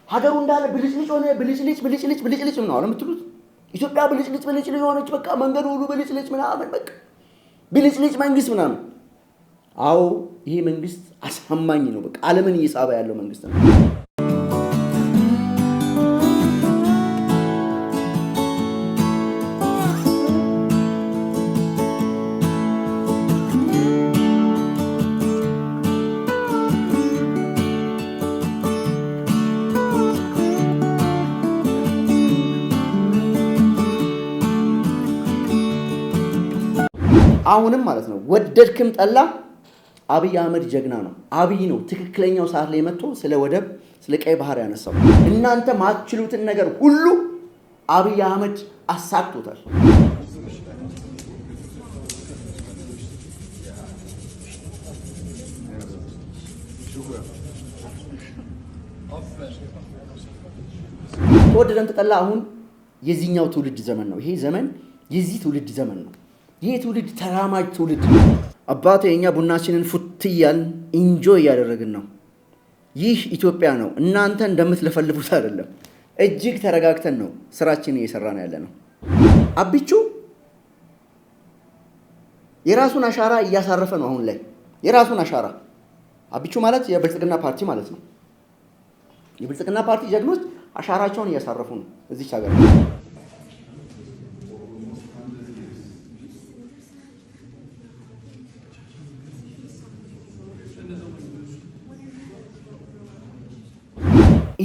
ሀገሩ እንዳለ ብልጭልጭ ሆነ ብልጭልጭ ምን ነው አለምትሉት ኢትዮጵያ ብልጭልጭ ሆነች በቃ መንገዱ ሁሉ ብልጭልጭ ምናምን በቃ ብልጭልጭ መንግስት ምናምን አዎ ይሄ መንግስት አሳማኝ ነው በቃ ዓለምን እየሳበ ያለው መንግስት ነው አሁንም ማለት ነው ወደድክም ጠላ አብይ አህመድ ጀግና ነው አብይ ነው ትክክለኛው ሰዓት ላይ መጥቶ ስለ ወደብ ስለ ቀይ ባህር ያነሳው እናንተ ማትችሉትን ነገር ሁሉ አብይ አህመድ አሳክቶታል ወደደም ጠላ አሁን የዚህኛው ትውልድ ዘመን ነው ይሄ ዘመን የዚህ ትውልድ ዘመን ነው ይሄ ትውልድ ተራማጅ ትውልድ አባቴ የኛ ቡናችንን ፉትያል ኢንጆይ ያደረግን ነው ይህ ኢትዮጵያ ነው እናንተ እንደምትለፈልፉት አይደለም እጅግ ተረጋግተን ነው ስራችንን እየሰራን ያለነው አብቹ የራሱን አሻራ እያሳረፈ ነው አሁን ላይ የራሱን አሻራ አብቹ ማለት የብልጽግና ፓርቲ ማለት ነው የብልጽግና ፓርቲ ጀግኖች አሻራቸውን እያሳረፉ ነው እዚህ ሀገር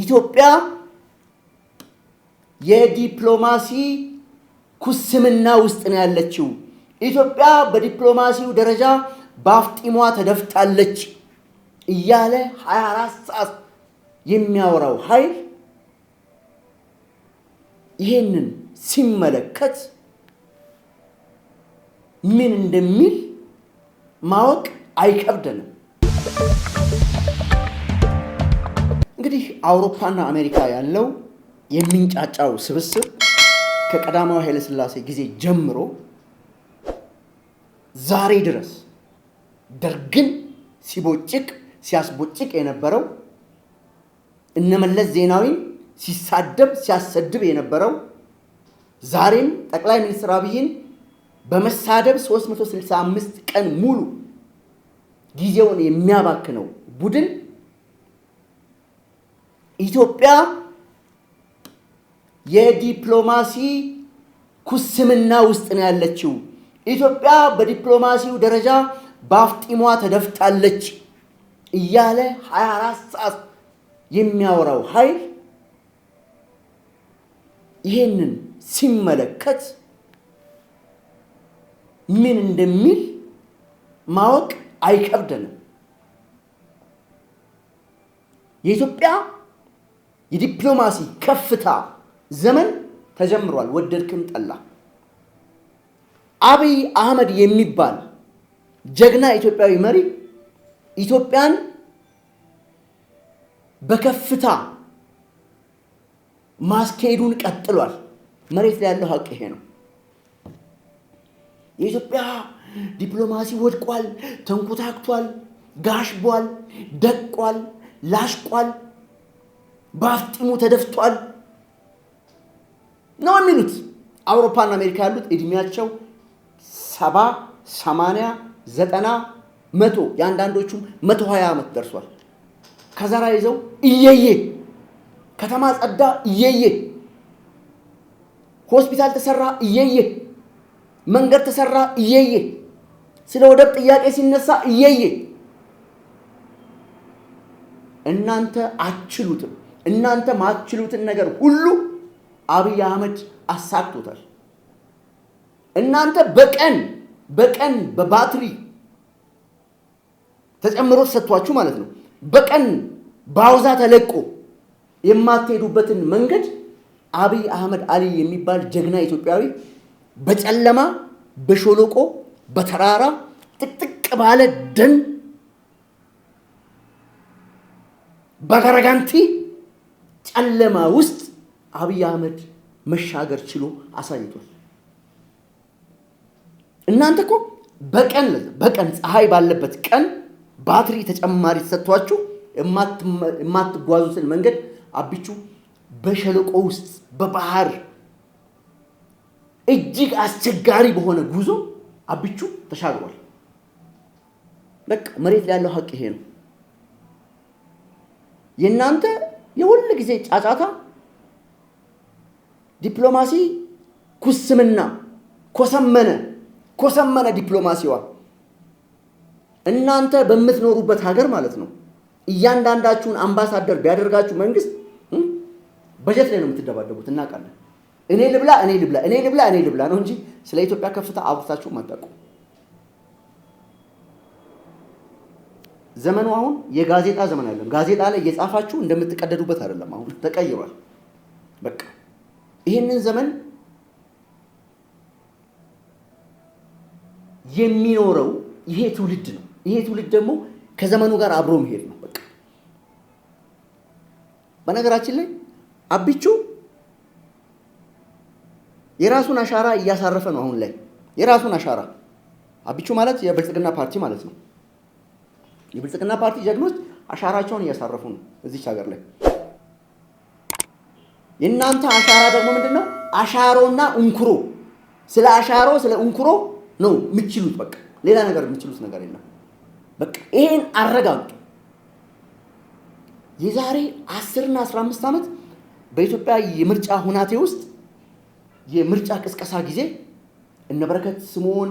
ኢትዮጵያ የዲፕሎማሲ ኩስምና ውስጥ ነው ያለችው ኢትዮጵያ በዲፕሎማሲው ደረጃ ባፍጢሟ ተደፍታለች እያለ 24 ሰዓት የሚያወራው ኃይል ይሄንን ሲመለከት ምን እንደሚል ማወቅ አይከብደንም እንግዲህ አውሮፓና አሜሪካ ያለው የሚንጫጫው ስብስብ ከቀዳማዊ ኃይለ ሥላሴ ጊዜ ጀምሮ ዛሬ ድረስ ደርግን ሲያስቦጭቅ የነበረው እነመለስ ዜናዊን ሲሳደብ ሲያሰድብ የነበረው ዛሬም ጠቅላይ ሚኒስትር አብይን በመሳደብ 365 ቀን ሙሉ ጊዜውን የሚያባክነው ቡድን ኢትዮጵያ የዲፕሎማሲ ኩስምና ውስጥ ነው ያለችው ኢትዮጵያ በዲፕሎማሲው ደረጃ ባፍጢሟ ተደፍታለች እያለ 24 ሰዓት የሚያወራው ኃይል ይሄንን ሲመለከት ምን እንደሚል ማወቅ አይከብደንም የኢትዮጵያ የዲፕሎማሲ ከፍታ ዘመን ተጀምሯል ወደድክም ጠላ አብይ አህመድ የሚባል ጀግና ኢትዮጵያዊ መሪ ኢትዮጵያን በከፍታ ማስኬዱን ቀጥሏል መሬት ላይ ያለው ሀቅ ይሄ ነው የኢትዮጵያ ዲፕሎማሲ ወድቋል ተንኩታክቷል ጋሽቧል ደቋል ላሽቋል ባፍጢሙ ተደፍቷል ነው የሚሉት አውሮፓና አሜሪካ ያሉት እድሜያቸው 70 80 90 100 ያንዳንዶቹም 120 ዓመት ደርሷል ከዛራ ይዘው እየየ ከተማ ጸዳ እየየ ሆስፒታል ተሰራ እየየ መንገድ ተሰራ እየየ ስለ ወደብ ጥያቄ ሲነሳ እየየ እናንተ አትችሉትም እናንተ ማትችሉትን ነገር ሁሉ አብይ አህመድ አሳክቶታል እናንተ በቀን በባትሪ ተጨምሮ ተሰጥቷችሁ ማለት ነው በቀን ባውዛ ተለቆ የማትሄዱበትን መንገድ አብይ አህመድ አሊ የሚባል ጀግና ኢትዮጵያዊ በጨለማ በሾሎቆ በተራራ ጥቅጥቅ ባለ ደን በገረጋንቲ ጨለማ ውስጥ አብይ አህመድ መሻገር ችሎ አሳይቷል እናንተ እኮ በቀን ፀሐይ ባለበት ቀን ባትሪ ተጨማሪ ተሰጥቷችሁ የማትጓዙትን መንገድ አብቹ በሸለቆ ውስጥ በባህር እጅግ አስቸጋሪ በሆነ ጉዞ አብቹ ተሻግሯል። በቃ መሬት ላይ ያለው ሀቅ ይሄ ነው። የናንተ የሁሉ ጊዜ ጫጫታ ዲፕሎማሲ ኩስምና ኮሰመነ ዲፕሎማሲዋ እናንተ በምትኖሩበት ሀገር ማለት ነው። እያንዳንዳችሁን አምባሳደር ቢያደርጋችሁ መንግስት በጀት ላይ ነው የምትደባደቡት እናውቃለን። እኔ ልብላ ነው እንጂ ስለ ኢትዮጵያ ከፍታ አውርታችሁ ማጣቁ። ዘመኑ አሁን የጋዜጣ ዘመን አይደለም። ጋዜጣ ላይ እየጻፋችሁ እንደምትቀደዱበት አይደለም። አሁን ተቀይሯል። በቃ ይሄንን ዘመን የሚኖረው ይሄ ትውልድ ነው። ይሄ ትውልድ ደግሞ ከዘመኑ ጋር አብሮ መሄድ ነው። በቃ በነገራችን ላይ አብቹ የራሱን አሻራ እያሳረፈ ነው። አሁን ላይ የራሱን አሻራ አብቹ ማለት የብልጽግና ፓርቲ ማለት ነው። የብልጽግና ፓርቲ ጀግኖች አሻራቸውን እያሳረፉ ነው እዚች ሀገር ላይ። የእናንተ አሻራ ደግሞ ምንድነው? አሻሮና እንኩሮ። ስለ አሻሮ ስለ እንኩሮ ነው የምትችሉት። በቃ ሌላ ነገር የምትችሉት ነገር የለም። በቃ ይሄን አረጋግጡ። የዛሬ 10 እና 15 ዓመት በኢትዮጵያ የምርጫ ሁናቴ ውስጥ የምርጫ ቅስቀሳ ጊዜ እነ በረከት ስምዖን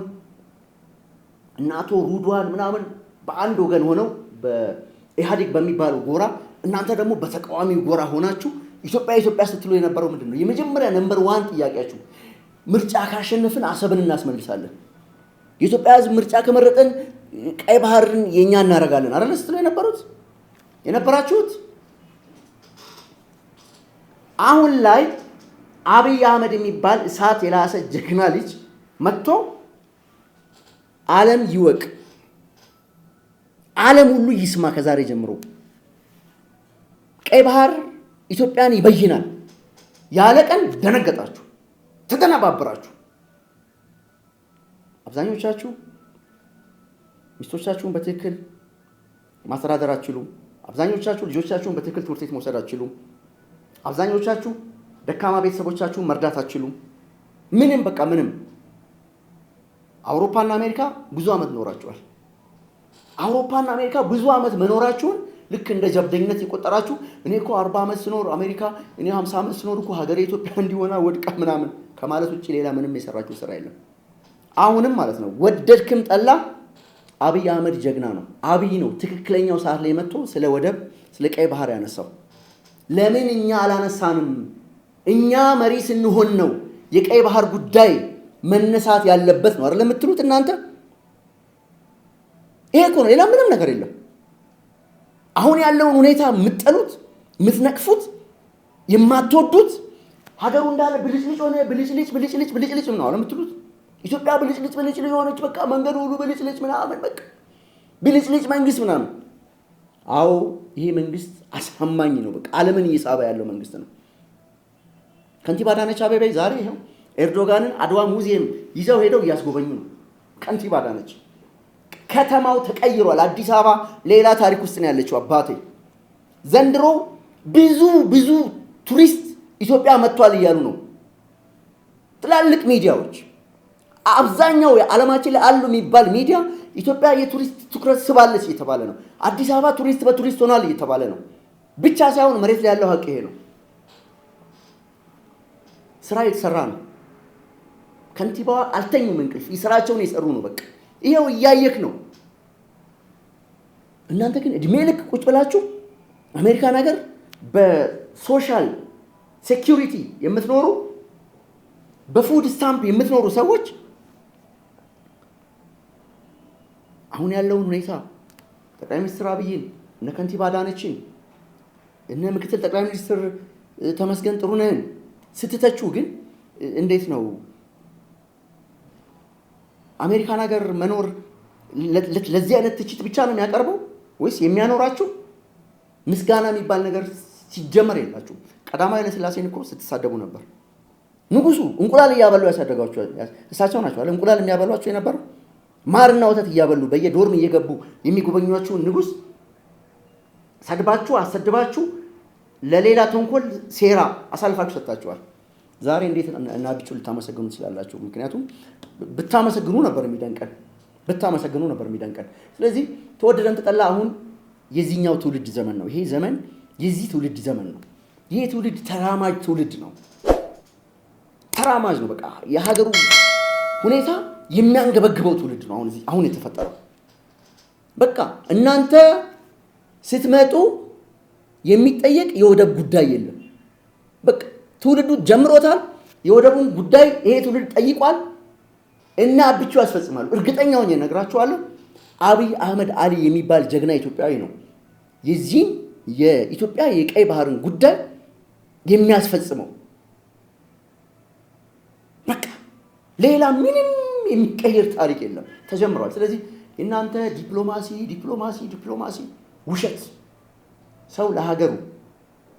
እና አቶ ሩድዋን ምናምን በአንድ ወገን ሆነው በኢህአዴግ በሚባለው ጎራ፣ እናንተ ደግሞ በተቃዋሚው ጎራ ሆናችሁ ኢትዮጵያ ስትሉ የነበረው ምንድነው? የመጀመሪያ ነምበር 1 ጥያቄያችሁ ምርጫ ካሸነፍን አሰብን እናስመልሳለን፣ የኢትዮጵያ ሕዝብ ምርጫ ከመረጠን ቀይ ባህርን የኛ እናደርጋለን አይደል ስትሉ የነበራችሁት። አሁን ላይ አብይ አህመድ የሚባል እሳት የላሰ ጀግና ልጅ መጥቶ ዓለም ይወቅ፣ ዓለም ሁሉ ይስማ፣ ከዛሬ ጀምሮ ቀይ ባህር ኢትዮጵያን ይበይናል ያለ ቀን ደነገጣችሁ፣ ተደናባበራችሁ። አብዛኞቻችሁ ሚስቶቻችሁን በትክክል ማስተዳደር አትችሉም። አብዛኞቻችሁ ልጆቻችሁን በትክክል ትምህርት ቤት መውሰድ አትችሉም። አብዛኞቻችሁ ደካማ ቤተሰቦቻችሁን መርዳት አትችሉም። ምንም አውሮፓና አሜሪካ ብዙ ዓመት ኖራችኋል። አውሮፓና አሜሪካ ብዙ ዓመት መኖራችሁን ልክ እንደ ጀብደኝነት የቆጠራችሁ እኔ እኮ 40 ዓመት ስኖር አሜሪካ፣ እኔ 50 ዓመት ስኖር እኮ ሀገሬ ኢትዮጵያ እንዲሆና ወድቃ ምናምን ከማለት ውጪ ሌላ ምንም የሰራችሁ ስራ የለም። አሁንም ማለት ነው ወደድክም ጠላ አብይ አህመድ ጀግና ነው። አብይ ነው ትክክለኛው ሰዓት ላይ መጥቶ ስለ ወደብ ስለ ቀይ ባህር ያነሳው። ለምን እኛ አላነሳንም? እኛ መሪ ስንሆን ነው የቀይ ባህር ጉዳይ መነሳት ያለበት ነው አይደል የምትሉት እናንተ? ይሄ እኮ ነው፣ ሌላ ምንም ነገር የለም። አሁን ያለውን ሁኔታ የምትጠሉት፣ የምትነቅፉት፣ የማትወዱት ሀገሩ እንዳለ ብልጭልጭ ሆነ ብልጭልጭ ነው አይደል የምትሉት? ኢትዮጵያ ብልጭልጭ ሆነች፣ በቃ መንገዱ ሁሉ ብልጭልጭ ምናምን፣ በቃ ብልጭልጭ መንግስት ምናምን። አዎ ይሄ መንግስት አሳማኝ ነው። በቃ ዓለምን እየሳበ ያለው መንግስት ነው። ከንቲባ አዳነች አቤቤ ዛሬ ይሄው ኤርዶጋንን አድዋ ሙዚየም ይዘው ሄደው እያስጎበኙ ነው። ከንቲባ አዳነች። ከተማው ተቀይሯል። አዲስ አበባ ሌላ ታሪክ ውስጥ ነው ያለችው። አባቴ ዘንድሮ ብዙ ቱሪስት ኢትዮጵያ መጥቷል እያሉ ነው ትላልቅ ሚዲያዎች። አብዛኛው የዓለማችን ላይ አሉ የሚባል ሚዲያ ኢትዮጵያ የቱሪስት ትኩረት ስባለች እየተባለ ነው። አዲስ አበባ ቱሪስት በቱሪስት ሆኗል እየተባለ ነው። ብቻ ሳይሆን መሬት ላይ ያለው ሀቅ ይሄ ነው። ስራ የተሰራ ነው። ከንቲባዋ አልተኙም እንቅልፍ፣ ስራቸውን የሰሩ ነው። በቃ ይሄው እያየክ ነው። እናንተ ግን እድሜ ልክ ቁጭ ብላችሁ አሜሪካ ነገር በሶሻል ሴኩሪቲ የምትኖሩ በፉድ ስታምፕ የምትኖሩ ሰዎች አሁን ያለውን ሁኔታ ጠቅላይ ሚኒስትር አብይን እነ ከንቲባ አዳነችን እነ ምክትል ጠቅላይ ሚኒስትር ተመስገን ጥሩነህን ስትተቹ ግን እንዴት ነው አሜሪካን ሀገር መኖር ለዚህ አይነት ትችት ብቻ ነው የሚያቀርበው ወይስ የሚያኖራችሁ? ምስጋና የሚባል ነገር ሲጀመር የላችሁ። ቀዳማዊ ኃይለ ሥላሴን እኮ ስትሳደቡ ነበር። ንጉሱ እንቁላል እያበሉ ያሳደጋችሁ እሳቸው ናቸው አይደል? እንቁላል የሚያበሏችሁ የነበረው ማርና ወተት እያበሉ በየዶርም እየገቡ የሚጎበኟችሁን ንጉስ ሰድባችሁ አሰድባችሁ ለሌላ ተንኮል ሴራ አሳልፋችሁ ሰጣችኋል። ዛሬ እንዴት እና አብቹ ልታመሰግኑ ትችላላችሁ? ምክንያቱም ብታመሰግኑ ነበር የሚደንቀን። ስለዚህ ተወደደን ተጠላ አሁን የዚህኛው ትውልድ ዘመን ነው። ይሄ ዘመን የዚህ ትውልድ ዘመን ነው። ይሄ ትውልድ ተራማጅ ትውልድ ነው። ተራማጅ ነው። በቃ የሀገሩ ሁኔታ የሚያንገበግበው ትውልድ ነው አሁን የተፈጠረው። በቃ እናንተ ስትመጡ የሚጠየቅ የወደብ ጉዳይ የለም። በቃ ትውልዱ ጀምሮታል። የወደቡን ጉዳይ ይሄ ትውልድ ጠይቋል እና አብቹ ያስፈጽማሉ። እርግጠኛ ሆኜ እነግራችኋለሁ። አብይ አህመድ አሊ የሚባል ጀግና ኢትዮጵያዊ ነው የዚህን የኢትዮጵያ የቀይ ባህርን ጉዳይ የሚያስፈጽመው። በቃ ሌላ ምንም የሚቀየር ታሪክ የለም። ተጀምሯል። ስለዚህ እናንተ ዲፕሎማሲ ውሸት። ሰው ለሀገሩ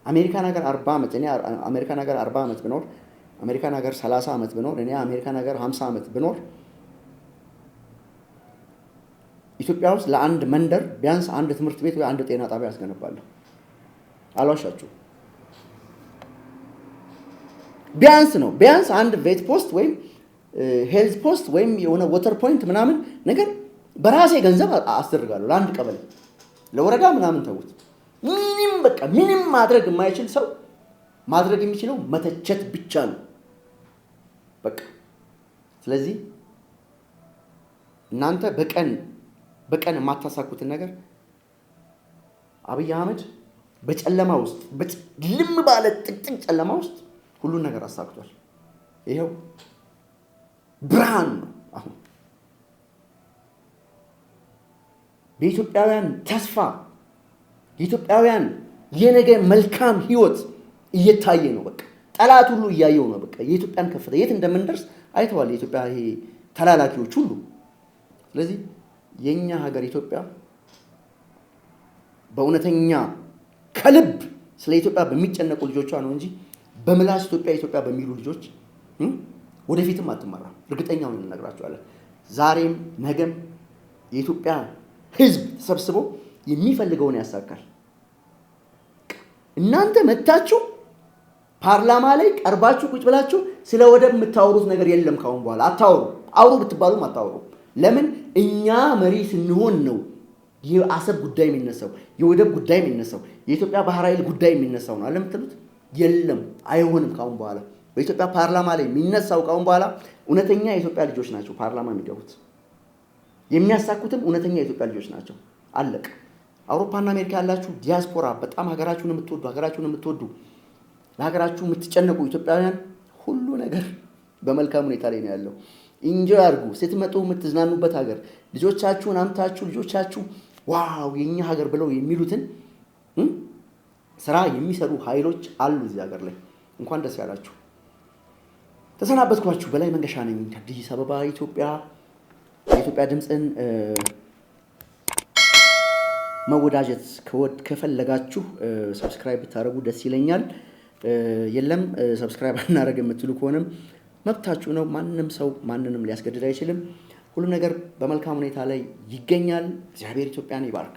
አሜሪካን ሀገር 40 ዓመት እኔ አሜሪካን ሀገር 40 ዓመት ብኖር አሜሪካን ሀገር 30 ዓመት ብኖር እኔ አሜሪካን ሀገር 50 ዓመት ብኖር ኢትዮጵያ ውስጥ ለአንድ መንደር ቢያንስ አንድ ትምህርት ቤት ወይ አንድ ጤና ጣቢያ ያስገነባለሁ። አልዋሻችሁ። ቢያንስ አንድ ቬት ፖስት ወይም ሄልዝ ፖስት ወይም የሆነ ወተር ፖይንት ምናምን ነገር በራሴ ገንዘብ አስደርጋለሁ። ለአንድ ቀበሌ ለወረዳ ምናምን ተውት። ምንም ማድረግ የማይችል ሰው ማድረግ የሚችለው መተቸት ብቻ ነው። በቃ ስለዚህ እናንተ በቀን የማታሳኩትን ነገር አብይ አህመድ በጨለማ ውስጥ ልም ባለ ጥቅጥቅ ጨለማ ውስጥ ሁሉን ነገር አሳክቷል። ይሄው ብርሃን ነው። አሁን በኢትዮጵያውያን ተስፋ የኢትዮጵያውያን የነገ መልካም ህይወት እየታየ ነው። በቃ ጠላት ሁሉ እያየው ነው። በቃ የኢትዮጵያን ከፍታ የት እንደምንደርስ አይተዋል የኢትዮጵያ ይሄ ተላላኪዎች ሁሉ። ስለዚህ የኛ ሀገር ኢትዮጵያ በእውነተኛ ከልብ ስለ ኢትዮጵያ በሚጨነቁ ልጆቿ ነው እንጂ በምላስ ኢትዮጵያ በሚሉ ልጆች ወደፊትም አትመራም። እርግጠኛ ሆነን እንነግራቸዋለን። ዛሬም ነገም የኢትዮጵያ ህዝብ ተሰብስቦ የሚፈልገውን ያሳካል። እናንተ መታችሁ ፓርላማ ላይ ቀርባችሁ ቁጭ ብላችሁ ስለ ወደብ የምታወሩት ነገር የለም። ካሁን በኋላ አውሩ ብትባሉም አታወሩ። ለምን? እኛ መሪ ስንሆን ነው የአሰብ ጉዳይ የሚነሳው፣ የወደብ ጉዳይ የሚነሳው፣ የኢትዮጵያ ባህር ኃይል ጉዳይ የሚነሳው ነው። አለምትሉት የለም፣ አይሆንም። ካሁን በኋላ በኢትዮጵያ ፓርላማ ላይ የሚነሳው ካሁን በኋላ እውነተኛ የኢትዮጵያ ልጆች ናቸው ፓርላማ የሚገቡት። የሚያሳኩትም እውነተኛ የኢትዮጵያ ልጆች ናቸው። አለቅ። አውሮፓና አሜሪካ ያላችሁ ዲያስፖራ በጣም ሀገራችሁን የምትወዱ ለሀገራችሁ የምትጨነቁ ኢትዮጵያውያን ሁሉ ነገር በመልካም ሁኔታ ላይ ነው ያለው። ኢንጆይ አድርጉ። ስትመጡ የምትዝናኑበት ሀገር ልጆቻችሁን አምታችሁ ልጆቻችሁ ዋው የኛ ሀገር ብለው የሚሉትን ስራ የሚሰሩ ኃይሎች አሉ እዚህ ሀገር ላይ። እንኳን ደስ ያላችሁ። ተሰናበትኳችሁ። በላይ መንገሻ ነኝ ከአዲስ አበባ ኢትዮጵያ። የኢትዮጵያ ድምፅን መወዳጀት ከፈለጋችሁ ሰብስክራይብ ብታደርጉ ደስ ይለኛል። የለም ሰብስክራይብ አናደርግ የምትሉ ከሆነም መብታችሁ ነው። ማንም ሰው ማንንም ሊያስገድድ አይችልም። ሁሉ ነገር በመልካም ሁኔታ ላይ ይገኛል። እግዚአብሔር ኢትዮጵያን ይባርክ።